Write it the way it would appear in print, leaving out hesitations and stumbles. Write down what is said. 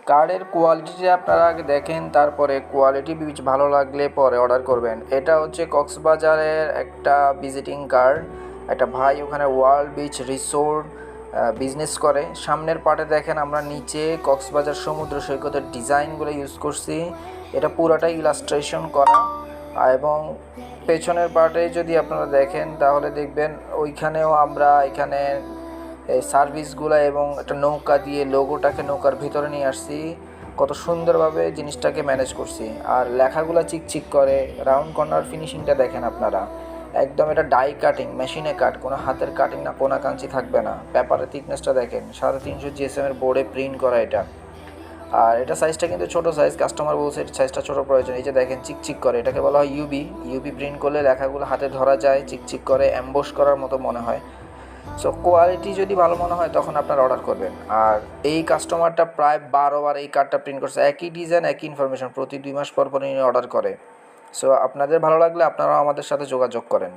কার্ডের কোয়ালিটিটা আপনারা আগে দেখেন, তারপরে কোয়ালিটি ভালো লাগলে পরে অর্ডার করবেন। এটা হচ্ছে কক্সবাজারের একটা ভিজিটিং কার্ড। একটা ভাই ওখানে ওয়ার্ল্ড বিচ রিসোর্ট বিজনেস করে। সামনের পার্টে দেখেন আমরা নিচে কক্সবাজার সমুদ্র সৈকতের ডিজাইনগুলো ইউজ করছি। এটা পুরোটাই ইলাস্ট্রেশন করা। এবং পেছনের পার্টে যদি আপনারা দেখেন তাহলে দেখবেন ওইখানেও আমরা এখানে এই সার্ভিসগুলো এবং একটা নৌকা দিয়ে লোগোটাকে নৌকার ভিতরে নিয়ে আসছি। কত সুন্দরভাবে জিনিসটাকে ম্যানেজ করছি। আর লেখাগুলো চিকচিক করে, রাউন্ড কর্নার ফিনিশিংটা দেখেন আপনারা। একদম এটা ডাই কাটিং, মেশিনে কাট, কোনো হাতের কাটিং না, কোনা কাঞ্চি থাকবে না। পেপারের থিকনেসটা দেখেন, 350 GSM এর বোর্ডে প্রিন্ট করা এটা। আর এটা সাইজটা কিন্তু ছোটো সাইজ, কাস্টমার বলছে সাইজটা ছোটো প্রয়োজন। এই যে দেখেন চিকচিক করে, এটাকে বলা হয় ইউবি প্রিন্ট করলে লেখাগুলো হাতে ধরা যায়, চিকচিক করে, অ্যাম্বোস করার মতো মনে হয়। সো কোয়ালিটি যদি ভালো মনে হয় তখন আপনারা অর্ডার করবেন। আর এই কাস্টমারটা প্রায় 12 বার এই কার্ডটা প্রিন্ট করছে, একই ডিজাইন একই ইনফরমেশন, প্রতি 2 মাস পর পর অর্ডার করে। সো আপনাদের ভালো লাগলে আপনারাও আমাদের সাথে যোগাযোগ করেন।